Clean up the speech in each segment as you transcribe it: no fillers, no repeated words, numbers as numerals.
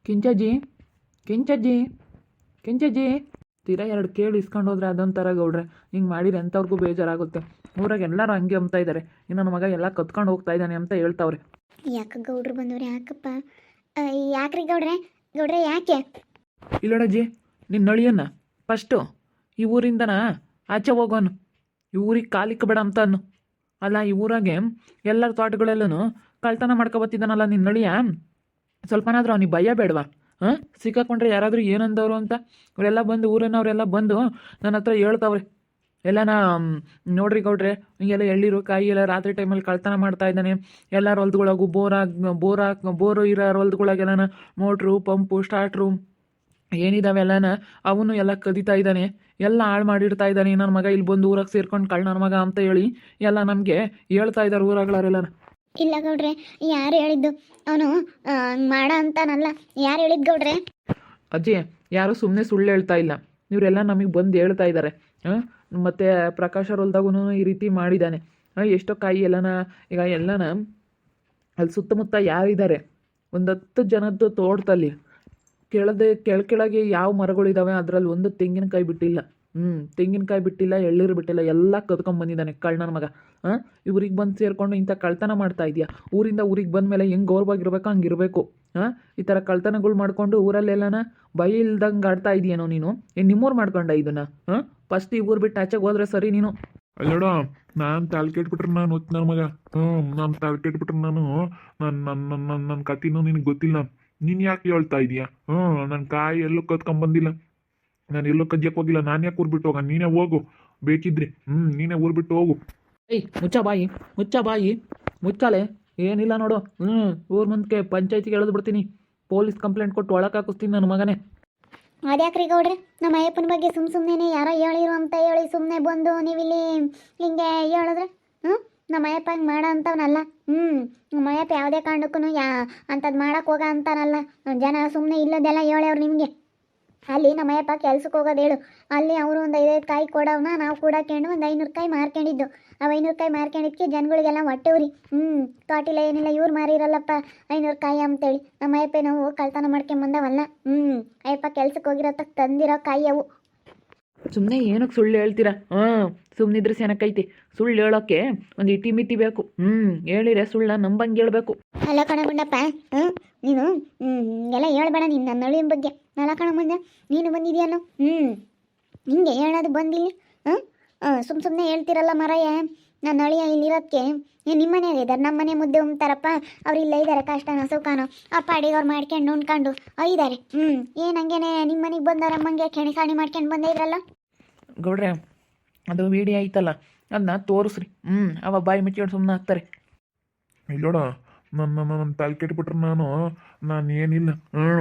ಕಿಂಚಜ್ಜಿ ಕಿಂಚಜ್ಜಿ ಕಿಂಚಜ್ಜಿ ತೀರಾ ಎರಡು ಕೇಳಿ ಇಸ್ಕೊಂಡು ಹೋದ್ರೆ ಅದೊಂಥರ ಗೌಡ್ರೆ. ಹಿಂಗೆ ಮಾಡಿದ್ರೆ ಎಂಥವ್ರಿಗೂ ಬೇಜಾರಾಗುತ್ತೆ. ಊರಾಗ ಎಲ್ಲರೂ ಹಂಗೆ ಅಂಬ್ತಾ ಇದ್ದಾರೆ, ಇನ್ನು ನನ್ನ ಮಗ ಎಲ್ಲ ಕತ್ಕೊಂಡು ಹೋಗ್ತಾ ಇದ್ದಾನೆ ಅಂತ ಹೇಳ್ತಾವ್ರೆ. ಯಾಕೆ ಗೌಡ್ರು ಬಂದವ್ರೆ? ಯಾಕಪ್ಪ? ಯಾಕ್ರಿ ಗೌಡ್ರೆ? ಗೌಡ್ರೆ ಯಾಕೆ? ಇಲ್ಲಡಜ್ಜಿ, ನಿನ್ನ ನಳಿಯನ್ನ ಫಸ್ಟು ಈ ಊರಿಂದನ ಆಚೆ ಹೋಗೋನು, ಈ ಊರಿಗೆ ಕಾಲಿಕ್ಕಬೇಡ ಅಂತ ಅನ್ನು. ಅಲ್ಲ, ಈ ಊರಾಗೆ ಎಲ್ಲರ ತೋಟಗಳೆಲ್ಲೂ ಕಳ್ತನ ಮಾಡ್ಕೊಬತ್ತಿದ್ದಾನಲ್ಲ ನಿನ್ನ ನಳಿಯ. ಸ್ವಲ್ಪನಾದ್ರೂ ಅವನಿಗೆ ಭಯ ಬೇಡವಾ? ಹಾಂ, ಸಿಕ್ಕಾಕೊಂಡ್ರೆ ಯಾರಾದರೂ ಏನಂದವರು ಅಂತ ಅವರೆಲ್ಲ ಬಂದು ಊರಿನವರೆಲ್ಲ ಬಂದು ನನ್ನ ಹತ್ರ ಹೇಳ್ತಾವ್ರೆ ಎಲ್ಲನ. ನೋಡ್ರಿ ಗೌಡ್ರೆ, ಹಿಂಗೆಲ್ಲ ಎಳ್ಳಿರು ಕಾಯಿ ಎಲ್ಲ ರಾತ್ರಿ ಟೈಮಲ್ಲಿ ಕಳ್ತನ ಮಾಡ್ತಾ ಇದ್ದಾನೆ. ಎಲ್ಲರ ಹೊಲ್ದುಗಳಾಗು ಬೋರು ಇರೋ ಹೊಲ್ದುಗಳಾಗೆಲ್ಲನ ಮೋಟ್ರು, ಪಂಪು, ಸ್ಟಾರ್ಟ್ರು ಏನಿದಾವೆ ಎಲ್ಲನ ಅವನು ಎಲ್ಲ ಕದೀತಾ ಇದ್ದಾನೆ, ಎಲ್ಲ ಹಾಳು ಮಾಡಿಡ್ತಾ ಇದ್ದಾನೆ. ನನ್ನ ಮಗ ಇಲ್ಲಿ ಬಂದು ಊರಾಗ ಸೇರ್ಕೊಂಡು ಕಳ್ಳ ನನ್ನ ಮಗ ಅಂತ ಹೇಳಿ ಎಲ್ಲ ನಮಗೆ ಹೇಳ್ತಾ ಇದ್ದಾರೆ ಊರಾಗಳರೆಲ್ಲನ. ಇಲ್ಲ ಗೌಡ್ರೆ, ಯಾರು ಹೇಳಿದ್ದು? ಅವನು ಮಾಡ ಅಂತಾನಲ್ಲ, ಯಾರು ಹೇಳಿದ್ದು ಗೌಡ್ರೆ? ಅಜ್ಜಿ, ಯಾರು ಸುಮ್ಮನೆ ಸುಳ್ಳು ಹೇಳ್ತಾ ಇಲ್ಲ, ಇವರೆಲ್ಲ ನಮಗೆ ಬಂದು ಹೇಳ್ತಾ ಇದ್ದಾರೆ. ಮತ್ತು ಪ್ರಕಾಶ್ ಹೊಲ್ದಾಗೂ ಈ ರೀತಿ ಮಾಡಿದ್ದಾನೆ. ಎಷ್ಟೋ ಕಾಯಿ ಎಲ್ಲನ ಈಗ ಎಲ್ಲನ ಅಲ್ಲಿ ಸುತ್ತಮುತ್ತ ಯಾರಿದ್ದಾರೆ, ಒಂದು 10 ಜನದ್ದು ತೋಟದಲ್ಲಿ ಕೆಳಗೆ ಯಾವ ಮರಗಳಿದ್ದಾವೆ ಅದರಲ್ಲಿ ಒಂದು ತೆಂಗಿನಕಾಯಿ ಬಿಟ್ಟಿಲ್ಲ. ತೆಂಗಿನಕಾಯಿ ಬಿಟ್ಟಿಲ್ಲ, ಎಳ್ನೀರು ಬಿಟ್ಟಿಲ್ಲ, ಎಲ್ಲ ಕದ್ಕೊಂಬಂದಿದ್ದಾನೆ ಕಳ್ಳನ ಮಗ. ಇವ್ರಿಗೆ ಬಂದು ಸೇರಿಕೊಂಡು ಇಂಥ ಕಳ್ತನ ಮಾಡ್ತಾ ಇದೆಯಾ? ಊರಿಂದ ಊರಿಗೆ ಬಂದ ಮೇಲೆ ಹೆಂಗೆ ಗೌರವಾಗಿರ್ಬೇಕು ಹಂಗಿರಬೇಕು. ಈ ಥರ ಕಳ್ತನಗಳು ಮಾಡಿಕೊಂಡು ಊರಲ್ಲೆಲ್ಲನ ಭಯ ಇಲ್ದಂಗೆ ಆಡ್ತಾ ಇದೆಯೇನೋ ನೀನು? ನಿಮ್ಮೂರು ಮಾಡ್ಕೊಂಡ ಇದನ್ನು? ಫಸ್ಟ್ ಈ ಊರು ಬಿಟ್ಟು ಆಚೆಗೆ ಹೋದ್ರೆ ಸರಿ ನೀನು. ಅಲ್ಲೋಡ, ನಾನು ತಾಳಿ ಕೆಟ್ಬಿಟ್ರೆ ನಾನು ಹೊತ್ತು ನನ್ನ ಮಗ. ನಾನು ತಾಳಿ ಕೆಟ್ಬಿಟ್ರೆ ನಾನು ನನ್ನ ಕತಿನೂ ನಿನಗೆ ಗೊತ್ತಿಲ್ಲ. ನೀನು ಯಾಕೆ ಹೇಳ್ತಾ ಇದೀಯಾ? ನನ್ನ ಕಾಯಿ ಎಲ್ಲೂ ಕತ್ಕೊಂಬಂದಿಲ್ಲ, ನಾನು ಎಲ್ಲೋ ಕಜ್ಜಕ್ಕೆ ಹೋಗಿಲ್ಲ. ನಾನು ಯಾಕೆ ಊರು ಬಿಟ್ಟು ಹೋಗ? ನೀನೇ ಹೋಗು ಬೇಕಿದ್ರೆ. ನೀನೇ ಊರು ಬಿಟ್ಟು ಹೋಗು. ಏಯ್, ಮುಚ್ಚ ಬಾಯಿ ಮುಚ್ಚಾಲೆ. ಏನಿಲ್ಲ ನೋಡು. ಊರ ಮುಂದಕ್ಕೆ ಪಂಚಾಯತಿಗೆ ಎಳೆದು ಬಿಡ್ತೀನಿ, ಪೊಲೀಸ್ ಕಂಪ್ಲೇಂಟ್ ಕೊಟ್ಟು ಒಳಗೆ ಹಾಕಿಸ್ತೀನಿ ನನ್ನ ಮಗನೇ. ಅದ್ಯಾಕ್ರಿ ಗೌಡ್ರೆ, ನಮ್ಮ ಅಯ್ಯಪ್ಪನ ಬಗ್ಗೆ ಸುಮ್ಮನೆ ಯಾರೋ ಹೇಳಿರು ಅಂತ ಹೇಳಿ ಸುಮ್ಮನೆ ಬಂದು ನೀವಿಲ್ಲಿ ಹಿಂಗೆ ಹೇಳಿದ್ರೆ ನಮ್ಮ ಅಯ್ಯಪ್ಪ ಹಿಂಗೆ ಮಾಡೋ ಅಂಥವ್ನಲ್ಲ. ನಮ್ಮ ಅಯ್ಯಪ್ಪ ಯಾವುದೇ ಕಾರಣಕ್ಕೂ ಅಂಥದ್ದು ಮಾಡೋಕ್ಕೆ ಹೋಗ ಅಂತಾನಲ್ಲ. ಜನ ಸುಮ್ಮನೆ ಇಲ್ಲದೆಲ್ಲ ಹೇಳವ್ರು ನಿಮಗೆ. ಅಲ್ಲಿ ನಮ್ಮ ಅಯ್ಯಪ್ಪ ಕೆಲ್ಸಕ್ಕೆ ಹೋಗೋದು ಹೇಳು, ಅಲ್ಲಿ ಅವರು ಒಂದು 5 ಕಾಯಿ ಕೊಡೋವನ್ನ ನಾವು ಕೂಡಾಕೊಂಡು ಒಂದು 500 ಕಾಯಿ ಮಾರ್ಕೊಂಡಿದ್ದು. ಆ 500 ಕಾಯಿ ಮಾರ್ಕೊಂಡಿದ್ದಕ್ಕೆ ಜನಗಳಿಗೆಲ್ಲ ಹೊಟ್ಟೆವ್ರಿ. ತೋಟಿಲ್ಲ ಏನಿಲ್ಲ, ಇವ್ರು ಮಾರಿರಲ್ಲಪ್ಪ 500 ಕಾಯಿ ಅಂತೇಳಿ. ನಮ್ಮ ಅಯ್ಯಪ್ಪ ನಾವು ಕಳ್ತನ ಮಾಡ್ಕೊಂಬಂದವಲ್ಲ. ಅಯ್ಯಪ್ಪ ಕೆಲ್ಸಕ್ಕೆ ಹೋಗಿರೋತಕ್ಕೆ ತಂದಿರೋ ಕಾಯಿ ಅವು. ಸುಮ್ಮನೆ ಏನಕ್ಕೆ ಸುಳ್ಳು ಹೇಳ್ತೀರಾ? ಸುಮ್ಮನಿದ್ರೆ ಸೆನಕೈತಿ. ಸುಳ್ಳು ಹೇಳೋಕ್ಕೆ ಒಂದು ಇತಿಮಿತಿ ಬೇಕು. ಹೇಳಿರೆ ಸುಳ್ಳ ನಂಬಂಗೆ ಹೇಳ್ಬೇಕು. ಅಲ್ಲ ಕಣ ಗುಂಡಪ್ಪ, ನೀನು ಎಲ್ಲ ಹೇಳ್ಬೇಡ. ನೀನು ನನ್ನ ನಳಿನ ಬಗ್ಗೆ ನಲ್ಲ ಕಣ ಮುಂದೆ ನೀನು ಬಂದಿದ್ಯಾನು? ಹಿಂಗೆ ಹೇಳೋದು ಬಂದಿಲ್ಲಿ. ಸುಮ್ಮನೆ ಹೇಳ್ತಿರಲ್ಲ ಮರಯ್ಯ. ನನ್ನ ನಳಿಯ ಇಲ್ಲಿರೋದಕ್ಕೆ ನಿಮ್ಮ ಮನೆಯಲ್ಲಿ ಇದ್ದಾರೆ, ನಮ್ಮ ಮನೆ ಮುದ್ದೆ ಉಂತಾರಪ್ಪ. ಅವ್ರು ಇಲ್ಲ ಇದ್ದಾರೆ, ಕಷ್ಟನೋ ಸುಖನೋ ಅವ್ರ ಪಾಡಿಗೆ ಅವ್ರು ಮಾಡ್ಕೊಂಡು ಉಣ್ಕೊಂಡು ಇದ್ದಾರೆ. ಏನು ಹಂಗೇನೆ ನಿಮ್ಮ ಮನೆಗೆ ಬಂದವರಮ್ಮಂಗೆ ಕೆಣಿ ಸಾಣಿ ಮಾಡ್ಕೊಂಡು ಬಂದೇ ಇದ್ರಲ್ಲ ಗೌಡ್ರೆ. ಅದು ವಿಡಿಯೋ ಐತಲ್ಲ, ಅದನ್ನ ತೋರಿಸ್ರಿ. ಅವ ಬಾಯಿ ಮುಚ್ಕೊಂಡು ಸುಮ್ಮನೆ ಹಾಕ್ತಾರೆ. ಇಲ್ಲೋಡ, ನನ್ನ ತಾಳಿ ಕೆಟ್ಬಿಟ್ರೆ ನಾನು ಏನಿಲ್ಲ.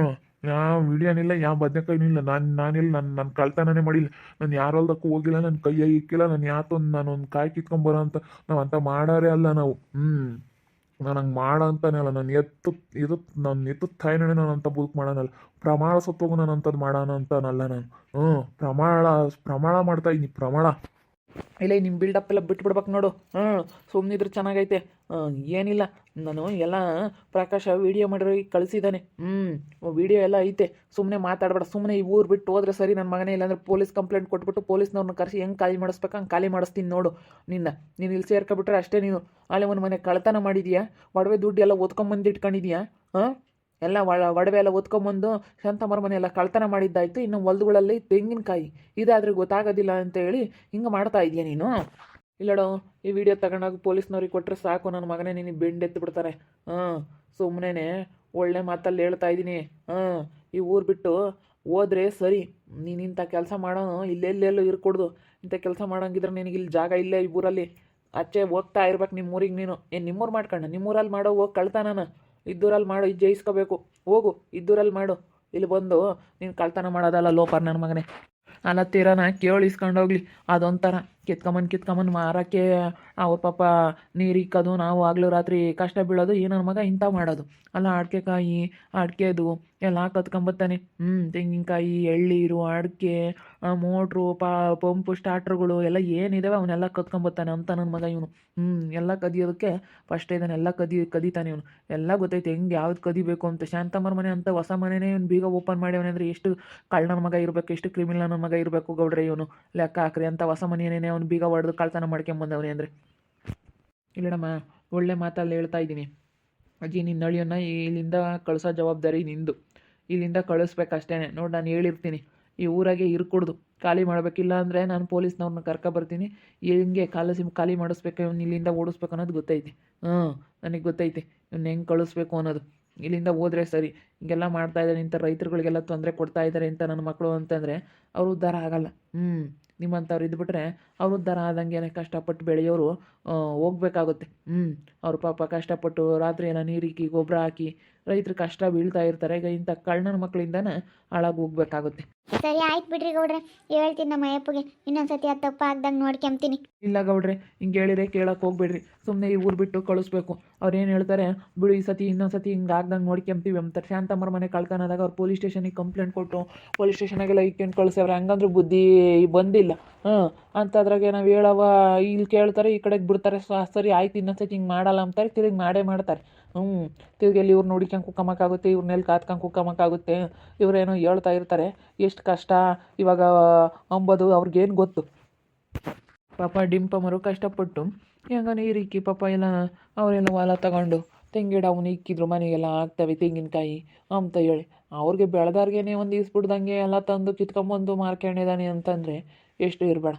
ಯಾವ ವಿಡಿಯೋನಿಲ್ಲ, ಯಾವ ಬದನೆಕಾಯಿನೂ ಇಲ್ಲ. ನಾನಿಲ್ಲ, ನನ್ನ ಕಳ್ತನೇ ಮಾಡಿಲ್ಲ. ನಾನು ಯಾರಲ್ದಕ್ಕೂ ಹೋಗಿಲ್ಲ, ನನ್ನ ಕೈಯ ಇಕ್ಕಿಲ್ಲ. ನಾನು ಒಂದು ಕಾಯಿ ಕಿತ್ಕೊಂಬರೋ ಅಂತ ನಾವು ಅಂತ ಮಾಡೋರೇ ಅಲ್ಲ ನಾವು. ನಾನು ಹಂಗೆ ಮಾಡೋ ಅಂತಾನೆ ಅಲ್ಲ. ನಾನು ಎತ್ತು ತಾಯಿನೇ ನಾನು ಅಂತ ಬದುಕು ಮಾಡೋನಲ್ಲ. ಪ್ರಮಾಣ ಸತ್ತೋಗು ನಾನು ಅಂಥದ್ದು ಮಾಡೋಣ ಅಂತಾನಲ್ಲ ನಾನು. ಪ್ರಮಾಣ ಮಾಡ್ತಾ ಇದ್ದೀನಿ, ಪ್ರಮಾಣ. ಇಲ್ಲ, ನಿಮ್ಮ ಬಿಲ್ಡಪ್ ಎಲ್ಲ ಬಿಟ್ಬಿಡ್ಬೇಕು ನೋಡು. ಸುಮ್ಮನಿದ್ರೆ ಚೆನ್ನಾಗೈತೆ. ಏನಿಲ್ಲ, ನಾನು ಎಲ್ಲ ಪ್ರಕಾಶ ವೀಡಿಯೋ ಮಾಡಿರೋ ಕಳಿಸಿದ್ದಾನೆ. ವೀಡಿಯೋ ಎಲ್ಲ ಐತೆ. ಸುಮ್ಮನೆ ಮಾತಾಡಬೇಡ. ಸುಮ್ಮನೆ ಈ ಊರು ಬಿಟ್ಟು ಹೋದ್ರೆ ಸರಿ ನನ್ನ ಮಗನೇ. ಇಲ್ಲಾಂದ್ರೆ ಪೊಲೀಸ್ ಕಂಪ್ಲೇಂಟ್ ಕೊಟ್ಬಿಟ್ಟು ಪೊಲೀಸ್ನವ್ರನ್ನ ಕರೆಸಿ ಹೆಂಗೆ ಖಾಲಿ ಮಾಡಿಸ್ಬೇಕು ಹಂಗೆ ಖಾಲಿ ಮಾಡಿಸ್ತೀನಿ ನೋಡು. ನೀನು ಇಲ್ಲಿ ಸೇರ್ಕೊಬಿಟ್ರೆ ಅಷ್ಟೇ. ನೀನು ಅಲ್ಲಿ ಒಂದು ಮನೆ ಕಳ್ತನ ಮಾಡಿದೀಯಾ, ಒಡವೆ ದುಡ್ಡು ಎಲ್ಲ ಓದ್ಕೊಂಬಂದು ಇಟ್ಕೊಂಡಿದೀಯಾ. ಎಲ್ಲ ಒಡವೆ ಎಲ್ಲ ಓದ್ಕೊಂಬಂದು ಶಾಂತಮ್ಮರ ಮನೆ ಎಲ್ಲ ಕಳ್ತನ ಮಾಡಿದ್ದಾಯ್ತು. ಇನ್ನು ಹೊಲ್ದುಗಳಲ್ಲಿ ತೆಂಗಿನಕಾಯಿ ಇದಾದರೆ ಗೊತ್ತಾಗೋದಿಲ್ಲ ಅಂತ ಹೇಳಿ ಹಿಂಗೆ ಮಾಡ್ತಾ ಇದೀಯ ನೀನು. ಇಲ್ಲಡೋ, ಈ ವಿಡಿಯೋ ತಗೊಂಡಾಗ ಪೊಲೀಸ್ನವ್ರಿಗೆ ಕೊಟ್ಟರೆ ಸಾಕು, ನನ್ನ ಮಗನೇ ನಿನಗೆ ಬೆಂಡೆತ್ತು ಬಿಡ್ತಾರೆ. ಸುಮ್ಮನೆ ಒಳ್ಳೆ ಮಾತಲ್ಲಿ ಹೇಳ್ತಾ ಇದ್ದೀನಿ. ಈ ಊರು ಬಿಟ್ಟು ಹೋದ್ರೆ ಸರಿ. ನೀನು ಇಂಥ ಕೆಲಸ ಮಾಡೋನು ಇಲ್ಲೆಲ್ಲೆಲ್ಲೂ ಇರ್ಕೊಡ್ದು. ಇಂಥ ಕೆಲಸ ಮಾಡೋಂಗಿದ್ರೆ ನಿನಗೆ ಇಲ್ಲಿ ಜಾಗ ಇಲ್ಲೇ ಈ ಊರಲ್ಲಿ. ಆಚೆ ಹೋಗ್ತಾ ಇರ್ಬೇಕು ನಿಮ್ಮೂರಿಗೆ. ನೀನು ಏನು ನಿಮ್ಮೂರು ಮಾಡ್ಕೊಂಡು ನಿಮ್ಮೂರಲ್ಲಿ ಮಾಡೋ ಹೋಗಿ ಕಳ್ತನ ಇದ್ದೂರಲ್ಲಿ ಮಾಡು. ಇದು ಜಯಿಸ್ಕೋಬೇಕು. ಹೋಗು, ಇದ್ದೂರಲ್ಲಿ ಮಾಡು. ಇಲ್ಲಿ ಬಂದು ನೀನು ಕಳ್ತನ ಮಾಡೋದಲ್ಲ ಲೋಪರ್ ನನ್ನ ಮಗನೇ. ಅಲ್ಲ ತೀರಾನ ಕೇಳಿಸ್ಕೊಂಡು ಹೋಗ್ಲಿ ಅದೊಂಥರ. ಕಿತ್ಕೊಂಬಂದು ಮಾರೋಕ್ಕೆ ಅವ್ರ ಪಾಪ ನೀರು ಇಕ್ಕೋದು, ನಾವು ಆಗಲೂ ರಾತ್ರಿ ಕಷ್ಟ ಬೀಳೋದು, ಈ ನನ್ನ ಮಗ ಇಂಥ ಮಾಡೋದು ಅಲ್ಲ. ಅಡಿಕೆಕಾಯಿ ಅಡಿಕೆದು ಎಲ್ಲ ಕತ್ಕೊಂಬತ್ತಾನೆ. ತೆಂಗಿನಕಾಯಿ, ಎಳ್ನೀರು, ಅಡಿಕೆ, ಮೋಟ್ರು, ಪಂಪು, ಸ್ಟಾರ್ಟ್ರುಗಳು ಎಲ್ಲ ಏನಿದಾವೆ ಅವನ್ನೆಲ್ಲ ಕತ್ಕೊಂಬತ್ತಾನೆ ಅಂತ ನನ್ನ ಮಗ ಇವನು. ಎಲ್ಲ ಕದಿಯೋದಕ್ಕೆ ಫಸ್ಟ್ ಇದನ್ನೆಲ್ಲ ಕದೀತಾನೆ ಇವನು. ಎಲ್ಲ ಗೊತ್ತೈತೆ ಹೆಂಗೆ ಯಾವ್ದು ಕದಿಬೇಕು ಅಂತ. ಶಾಂತಮ್ಮರ ಮನೆ ಅಂತ ಹೊಸ ಮನೆನೇ ಇವ್ನು ಬೀಗ ಓಪನ್ ಮಾಡ್ಯವನೆ ಅಂದರೆ ಎಷ್ಟು ಕಳ್ಳನ ಮಗ ಇರಬೇಕು, ಎಷ್ಟು ಕ್ರಿಮಿನಲ್ ನನ್ನ ಮಗ ಇರಬೇಕು ಗೌಡ್ರೆ ಇವನು. ಲೆಕ್ಕ ಹಾಕ್ರಿ ಅಂತ ಹೊಸ ಮನೆಯೇ ಅವ್ನು ಬೀಗ ಹೊಡೆದು ಕಳ್ತನ ಮಾಡ್ಕೊಂಬಂದವನೇ ಅಂದರೆ. ಇಲ್ಲಡಮ್ಮ, ಒಳ್ಳೆ ಮಾತಲ್ಲಿ ಹೇಳ್ತಾ ಇದ್ದೀನಿ ಅಜ್ಜಿ, ನಿನ್ನ ನಳಿಯನ್ನು ಇಲ್ಲಿಂದ ಕಳಿಸೋ ಜವಾಬ್ದಾರಿ ನಿಂದು. ಇಲ್ಲಿಂದ ಕಳಿಸ್ಬೇಕಷ್ಟೇ. ನೋಡಿ, ನಾನು ಹೇಳಿರ್ತೀನಿ ಈ ಊರಾಗೆ ಇರ್ಕೊಡ್ದು ಖಾಲಿ ಮಾಡಬೇಕಿಲ್ಲ ಅಂದರೆ ನಾನು ಪೊಲೀಸ್ನವ್ರನ್ನ ಕರ್ಕೊಬರ್ತೀನಿ. ಹೆಂಗೆ ಖಾಲಿ ಮಾಡಿಸ್ಬೇಕು, ಇವ್ನು ಇಲ್ಲಿಂದ ಓಡಿಸ್ಬೇಕು ಅನ್ನೋದು ಗೊತ್ತೈತಿ. ನನಗೆ ಗೊತ್ತೈತಿ ಇವ್ನು ಹೆಂಗೆ ಕಳಿಸ್ಬೇಕು ಅನ್ನೋದು. ಇಲ್ಲಿಂದ ಹೋದರೆ ಸರಿ. ಹಿಂಗೆಲ್ಲ ಮಾಡ್ತಾಯಿದ್ದಾರೆ, ಇಂಥ ರೈತರುಗಳಿಗೆಲ್ಲ ತೊಂದರೆ ಕೊಡ್ತಾ ಇದ್ದಾರೆ ಇಂಥ ನನ್ನ ಮಕ್ಕಳು ಅಂತಂದರೆ ಅವ್ರು ಉದ್ಧಾರ ಆಗಲ್ಲ. ನಿಮ್ಮಂಥವ್ರು ಇದ್ಬಿಟ್ರೆ ಅವ್ರು ಉದ್ಧಾರ ಆದಂಗೆ ಕಷ್ಟಪಟ್ಟು ಬೆಳೆಯೋರು ಹೋಗ್ಬೇಕಾಗುತ್ತೆ. ಅವ್ರ ಪಾಪ ಕಷ್ಟಪಟ್ಟು ರಾತ್ರಿ ಎಲ್ಲ ನೀರಿಕ್ಕಿ ಗೊಬ್ಬರ ಹಾಕಿ ರೈತರು ಕಷ್ಟ ಬೀಳ್ತಾ ಇರ್ತಾರೆ. ಈಗ ಇಂಥ ಕಳ್ಳನ ಮಕ್ಕಳಿಂದನೇ ಹಾಳಾಗಿ ಹೋಗ್ಬೇಕಾಗುತ್ತೆ. ಸರಿ ಆಯ್ತು ಬಿಡ್ರಿ ಗೌಡ್ರೆ, ಹೇಳ್ತೀನಿ ನಮ್ಮ ಅಯ್ಯಪ್ಪಗೆ. ಇನ್ನೊಂದ್ಸತಿ ಅದು ತಪ್ಪ ಆಗ್ದಂಗೆ ನೋಡ್ಕೊಂತೀನಿ. ಇಲ್ಲ ಗೌಡ್ರೆ, ಹಿಂಗೆ ಹೇಳಿದ್ರೆ ಕೇಳಕ್ಕೆ ಹೋಗ್ಬೇಡ್ರಿ. ಸುಮ್ಮನೆ ಈ ಊರು ಬಿಟ್ಟು ಕಳಿಸ್ಬೇಕು. ಅವ್ರು ಏನು ಹೇಳ್ತಾರೆ, ಬಿಡು ಈ ಸತಿ ಇನ್ನೊಂದ್ಸತಿ ಹಿಂಗೆ ಆಗ್ದಂಗೆ ನೋಡ್ಕೊಂತೀವಿ ಅಂತಾರೆ. ಶಾಂತಮ್ಮರ ಮನೆ ಕಳ್ತನದಾಗ ಅವ್ರು ಪೊಲೀಸ್ ಸ್ಟೇಷನಿಗೆ ಕಂಪ್ಲೇಂಟ್ ಕೊಟ್ಟು ಪೊಲೀಸ್ ಸ್ಟೇಷನಾಗೆಲ್ಲ ಇಕ್ಕೊಂಡು ಕಳಿಸ್ಯವ್ರೆ. ಹಂಗಂದ್ರೆ ಬುದ್ಧಿ ಬಂದಿಲ್ಲ. ಅಂಥದ್ರಾಗೆ ನಾವು ಹೇಳವ ಇಲ್ಲಿ ಕೇಳ್ತಾರೆ, ಈ ಕಡೆಗೆ ಬಿಡ್ತಾರೆ. ಸರಿ ಆಯ್ತು ಇನ್ನೊಂದ್ಸತಿ ಹಿಂಗೆ ಮಾಡಲ್ಲ ಅಂತಾರೆ, ತಿರುಗಿ ಮಾಡೇ ಮಾಡ್ತಾರೆ. ತಿರುಗಿ ಎಲ್ಲಿ ಇವ್ರು ನೋಡಿಕೊಂಡು ಕುಕ್ಕಮಕ್ಕಾಗುತ್ತೆ, ಇವ್ರನ್ನೆಲ್ಲಿ ಕಾತ್ಕೊಂಡು ಕುಕ್ಕಮಕ್ಕಾಗುತ್ತೆ. ಇವರೇನೋ ಹೇಳ್ತಾ ಇರ್ತಾರೆ ಎಷ್ಟು ಕಷ್ಟ ಇವಾಗ ಅಂಬೋದು ಅವ್ರಿಗೇನು ಗೊತ್ತು. ಪಾಪ ಡಿಂಪಮ್ಮರು ಕಷ್ಟಪಟ್ಟು ಹೆಂಗ ನೀರಿಕ್ಕಿ ಪಾಪ ಎಲ್ಲ ಅವರೆಲ್ಲ ಹೊಲ ತಗೊಂಡು ತೆಂಗಿಡ ಅವನು ಇಕ್ಕಿದ್ರು, ಮನೆಗೆಲ್ಲ ಆಗ್ತವೆ ತೆಂಗಿನಕಾಯಿ ಅಂತ ಹೇಳಿ. ಅವ್ರಿಗೆ ಬೆಳೆದಾರ್ಗೇನೆ ಒಂದು ಈಸ್ಬಿಡ್ದಂಗೆ ಎಲ್ಲ ತಂದು ಕಿತ್ಕೊಂಬಂದು ಮಾರ್ಕೊಂಡಿದ್ದಾನೆ ಅಂತಂದರೆ ಎಷ್ಟು ಇರಬೇಡ.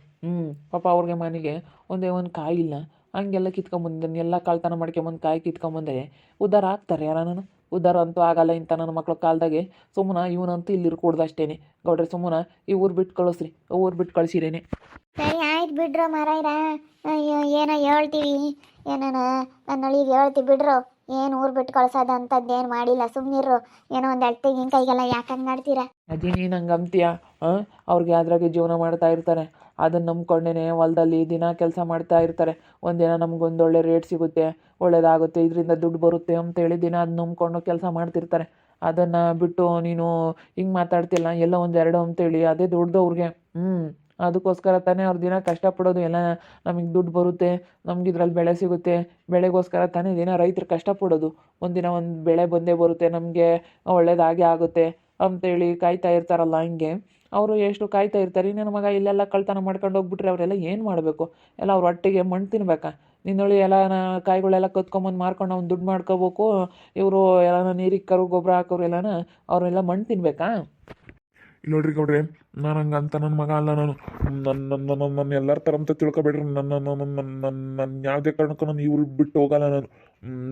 ಪಾಪ ಅವ್ರಿಗೆ ಮನೆಗೆ ಒಂದೇ ಒಂದು ಕಾಯಿ ಇಲ್ಲ, ಹಂಗೆಲ್ಲ ಕಿತ್ಕೊಂಬಂದಿದ್ದಾನೆ. ಎಲ್ಲ ಕಳ್ತನ ಮಾಡ್ಕೊಂಬಂದು ಕಾಯಿ ಕಿತ್ಕೊಂಬಂದರೆ ಉದ್ಧಾರ ಆಗ್ತಾರೆ ಯಾರನ? ಉದ್ಧಾರ ಅಂತೂ ಆಗಲ್ಲ ಇಂಥ ನನ್ನ ಮಕ್ಳ ಕಾಲದಾಗೆ. ಸುಮ್ಮನೆ ಇವನಂತೂ ಇಲ್ಲಿ ಇರ್ಕೊಡ್ದು ಅಷ್ಟೇ. ಗೌಡ್ರೆ, ಸುಮ್ಮನೆ ಈ ಊರು ಬಿಟ್ಟು ಕಳಿಸ್ರಿ, ಊರು ಬಿಟ್ಟು ಕಳಿಸಿರೇನೆ. ಸರಿ ಆಯ್ತು ಬಿಡ್ರೋ ಮಾರಾಯ್ರ. ಅಯ್ಯೋ ಏನೋ ಹೇಳ್ತೀವಿ, ಏನಾನ ನನ್ನ ಅಳಿಗೆ ಹೇಳ್ತೀವಿ ಬಿಡ್ರೋ. ಏನು ಊರು ಬಿಟ್ಟು ಕಳ್ಸೋದು ಅಂಥದ್ದೇನು ಮಾಡಿಲ್ಲ, ಸುಮ್ಮನಿರು. ಏನೋ ಒಂದು ತೆಂಗಿನಕಾಯಿಗೆಲ್ಲ ಯಾಕೆ ಹಂಗೆ ಮಾಡ್ತೀರಾ ಅಜ್ಜಿ? ನೀನು ಹಂಗೆ ಅಂತೀಯ? ಅವ್ರಿಗೆ ಅದ್ರಾಗೆ ಜೀವನ ಮಾಡ್ತಾ ಇರ್ತಾರೆ, ಅದನ್ನು ನಂಬ್ಕೊಂಡೇ ಹೊಲದಲ್ಲಿ ದಿನ ಕೆಲಸ ಮಾಡ್ತಾ ಇರ್ತಾರೆ. ಒಂದಿನ ನಮಗೊಂದು ಒಳ್ಳೆ ರೇಟ್ ಸಿಗುತ್ತೆ, ಒಳ್ಳೇದಾಗುತ್ತೆ, ಇದರಿಂದ ದುಡ್ಡು ಬರುತ್ತೆ ಅಂತೇಳಿ ದಿನ ಅದು ನಂಬ್ಕೊಂಡು ಕೆಲಸ ಮಾಡ್ತಿರ್ತಾರೆ. ಅದನ್ನು ಬಿಟ್ಟು ನೀನು ಹಿಂಗೆ ಮಾತಾಡ್ತಿಲ್ಲ, ಎಲ್ಲ ಒಂದೆರಡು ಅಂತೇಳಿ ಅದೇ ದೊಡ್ಡದು ಅವ್ರಿಗೆ. ಅದಕ್ಕೋಸ್ಕರ ತಾನೇ ಅವ್ರು ದಿನ ಕಷ್ಟಪಡೋದು. ಎಲ್ಲ ನಮಗೆ ದುಡ್ಡು ಬರುತ್ತೆ, ನಮ್ಗೆ ಇದ್ರಲ್ಲಿ ಬೆಳೆ ಸಿಗುತ್ತೆ, ಬೆಳೆಗೋಸ್ಕರ ತಾನೇ ದಿನ ರೈತರು ಕಷ್ಟಪಡೋದು. ಒಂದಿನ ಒಂದು ಬೆಳೆ ಬಂದೇ ಬರುತ್ತೆ, ನಮಗೆ ಒಳ್ಳೇದಾಗೆ ಆಗುತ್ತೆ ಅಂತೇಳಿ ಕಾಯ್ತಾ ಇರ್ತಾರಲ್ಲ. ಹಿಂಗೆ ಅವರು ಎಷ್ಟು ಕಾಯ್ತಾ ಇರ್ತಾರೆ. ನನ್ನ ಮಗ ಇಲ್ಲೆಲ್ಲ ಕಳ್ತನ ಮಾಡ್ಕೊಂಡು ಹೋಗ್ಬಿಟ್ರೆ ಅವರೆಲ್ಲ ಏನು ಮಾಡಬೇಕು? ಎಲ್ಲ ಅವ್ರ ಹೊಟ್ಟೆಗೆ ಮಣ್ಣು ತಿನ್ಬೇಕಾ? ನಿನ್ನೊಳಿ ಎಲ್ಲ ಕಾಯಿಗಳೆಲ್ಲ ಕತ್ಕೊಂಬಂದು ಮಾರ್ಕೊಂಡು ಅವ್ನು ದುಡ್ಡು ಮಾಡ್ಕೋಬೇಕು. ಇವರು ಎಲ್ಲ ನೀರಿಕ್ಕರು ಗೊಬ್ಬರ ಹಾಕೋರು ಎಲ್ಲನ ಅವರೆಲ್ಲ ಮಣ್ಣು ತಿನ್ಬೇಕಾ? ಇಲ್ಲಿ ನೋಡ್ರಿ ಗೌಡ್ರೆ, ನಾನು ಹಂಗೆ ಅಂತ ನನ್ನ ಮಗ ಅಲ್ಲ. ನನ್ನ ಎಲ್ಲರ ಥರ ಅಂತ ತಿಳ್ಕೊಬೇಡ್ರಿ. ನನ್ನ ಯಾವುದೇ ಕಾರಣಕ್ಕೂ ನಾನು ಇವ್ರು ಬಿಟ್ಟು ಹೋಗಲ್ಲ.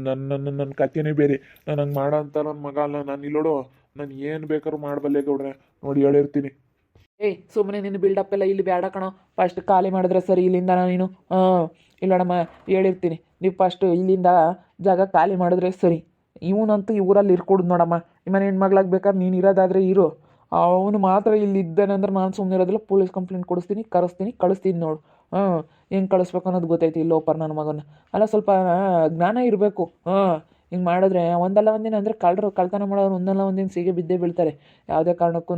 ನನ್ನ ಕಥೆನೇ ಬೇರೆ. ನಾನು ಹಂಗೆ ಮಾಡೋ ಅಂತ ನನ್ನ ಮಗ ಅಲ್ಲ. ನಾನು ಇಲ್ಲೋಡು, ನಾನು ಏನು ಬೇಕಾದ್ರೂ ಮಾಡಬಲ್ಲೆ ಗೌಡ್ರೆ. ನೋಡಿ ಹೇಳಿರ್ತೀನಿ. ಸುಮ್ಮನೆ ನಿನ್ನ ಬಿಲ್ಡಪ್ ಎಲ್ಲ ಇಲ್ಲಿ ಬೇಡ ಕಣೋ. ಫಸ್ಟ್ ಖಾಲಿ ಮಾಡಿದ್ರೆ ಸರಿ ಇಲ್ಲಿಂದ. ನೀನು ಇಲ್ಲಡಮ್ಮ, ಹೇಳಿರ್ತೀನಿ, ನೀವು ಫಸ್ಟು ಇಲ್ಲಿಂದ ಜಾಗ ಖಾಲಿ ಮಾಡಿದ್ರೆ ಸರಿ. ಇವನಂತೂ ಈ ಊರಲ್ಲಿ ಇರ್ಕೊಡ್ದು ನೋಡಮ್ಮ. ಮನೆ ಹೆಣ್ಮಗ್ಳಾಗ ಬೇಕಾದ್ರೆ ನೀನು ಇರೋದಾದರೆ ಇರು. ಅವನು ಮಾತ್ರ ಇಲ್ಲಿ ಇದ್ದಾನೆ ಅಂದ್ರೆ ನಾನು ಸುಮ್ಮನೆ ಇರೋದಿಲ್ಲ. ಪೊಲೀಸ್ ಕಂಪ್ಲೇಂಟ್ ಕೊಡಿಸ್ತೀನಿ, ಕಳಿಸ್ತೀನಿ ನೋಡು. ಹೆಂಗೆ ಕಳಿಸ್ಬೇಕು ಅನ್ನೋದು ಗೊತ್ತೈತಿ ಇಲ್ಲಿ ಒಪ್ಪರ್ ನನ್ನ ಮಗನ. ಅಲ್ಲ, ಸ್ವಲ್ಪ ಜ್ಞಾನ ಇರಬೇಕು. ಹಿಂಗೆ ಮಾಡಿದ್ರೆ ಒಂದಲ್ಲ ಒಂದಿನ ಅಂದರೆ ಕಳ್ತನ ಮಾಡೋರು ಒಂದಲ್ಲ ಒಂದಿನ ಸಿಗೆ ಬಿದ್ದೇ ಬೀಳ್ತಾರೆ. ಯಾವುದೇ ಕಾರಣಕ್ಕೂ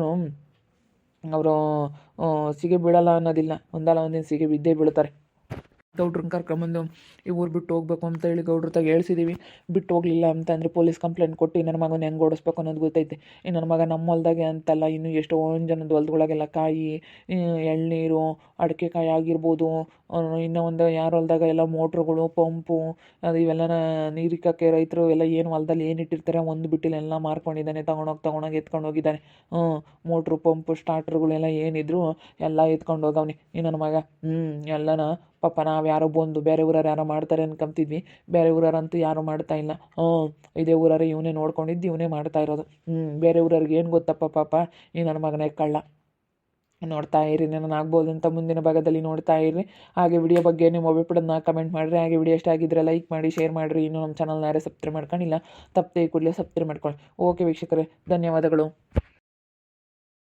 ಅವರು ಸಿಗೆ ಬೀಳಲ್ಲ ಅನ್ನೋದಿಲ್ಲ. ಒಂದಲ್ಲ ಒಂದಿನ ಸಿಗೆ ಬಿದ್ದೇ ಬೀಳ್ತಾರೆ. ಗೌಡ್ರನ್ನ ಕರ್ಕೊಂಬಂದು ಈ ಊರು ಬಿಟ್ಟು ಹೋಗ್ಬೇಕು ಅಂತ ಹೇಳಿ ಗೌಡ್ರ ತಾಗ ಹೇಳ್ಸಿದ್ದೀವಿ. ಬಿಟ್ಟು ಹೋಗಲಿಲ್ಲ ಅಂತಂದರೆ ಪೊಲೀಸ್ ಕಂಪ್ಲೇಂಟ್ ಕೊಟ್ಟು ನನ್ನ ಮಗನ ಹೆಂಗೆ ಓಡಿಸ್ಬೇಕು ಅನ್ನೋದು ಗೊತ್ತೈತೆ. ನನ್ನ ಮಗ ನಮ್ಮ ಹೊಲ್ದಾಗೆ ಅಂತಲ್ಲ, ಇನ್ನು ಎಷ್ಟೊಂದು ಜನದ ಹೊಲ್ದೊಳಗೆಲ್ಲ ಕಾಯಿ, ಎಳ್ನೀರು, ಅಡಿಕೆ ಕಾಯಿ ಆಗಿರ್ಬೋದು. ಇನ್ನೂ ಒಂದು ಯಾರ ಹೊಲ್ದಾಗ ಎಲ್ಲ ಮೋಟ್ರುಗಳು, ಪಂಪು, ಅದು ಇವೆಲ್ಲನ ನೀರಿಕ್ಕಕ್ಕೆ ರೈತರು ಎಲ್ಲ ಏನು ಹೊಲ್ದಲ್ಲಿ ಏನು ಇಟ್ಟಿರ್ತಾರೆ ಒಂದು ಬಿಟ್ಟಿಲ್ಲ ಎಲ್ಲ ಮಾರ್ಕೊಂಡಿದ್ದಾನೆ. ತೊಗೊಂಡೋಗಿ ಎತ್ಕೊಂಡು ಹೋಗಿದ್ದಾನೆ. ಮೋಟ್ರು, ಪಂಪು, ಸ್ಟಾರ್ಟ್ರುಗಳೆಲ್ಲ ಏನಿದ್ರು ಎಲ್ಲ ಎತ್ಕೊಂಡು ಹೋಗವ್ನಿ ಈ ನನ್ನ ಮಗ. ಎಲ್ಲನ ಪಾಪ ನಾವು ಯಾರೋ ಬಂದು ಬೇರೆ ಊರವ್ರು ಯಾರೋ ಮಾಡ್ತಾರೆ ಅನ್ಕೊಂತಿದ್ವಿ. ಬೇರೆ ಊರವ್ರಂತೂ ಯಾರೂ ಮಾಡ್ತಾ ಇಲ್ಲ. ಇದೇ ಊರವ್ರೆ ಇವನೇ ನೋಡ್ಕೊಂಡಿದ್ದು, ಇವನೇ ಮಾಡ್ತಾ ಇರೋದು. ಬೇರೆ ಊರವ್ರಿಗೆ ಏನು ಗೊತ್ತಪ್ಪ ಪಾಪ ಈ ನನ್ನ ಮಗನೇ ಕಳ್ಳ. ನೋಡ್ತಾ ಇರಿ, ನಾನು ಆಗ್ಬೋದು ಅಂತ ಮುಂದಿನ ಭಾಗದಲ್ಲಿ ನೋಡ್ತಾ ಇರಿ. ಹಾಗೆ ವಿಡಿಯೋ ಬಗ್ಗೆ ನಿಮ್ಮ ಅಭಿಪ್ರಾಯನ ಕಮೆಂಟ್ ಮಾಡಿರಿ. ಹಾಗೆ ವಿಡಿಯೋ ಇಷ್ಟ ಆಗಿದ್ರೆ ಲೈಕ್ ಮಾಡಿ, ಶೇರ್ ಮಾಡಿರಿ. ಇನ್ನೂ ನಮ್ಮ ಚಾನಲ್ನ ಯಾರೇ ಸಬ್ಸ್ಕ್ರೈಬ್ ಮಾಡ್ಕೊಂಡಿಲ್ಲ, ತಪ್ಪದೆ ಕೂಡಲೇ ಸಬ್ಸ್ಕ್ರೈಬ್ ಮಾಡ್ಕೊಳ್ಳಿ. ಓಕೆ ವೀಕ್ಷಕರೇ, ಧನ್ಯವಾದಗಳು.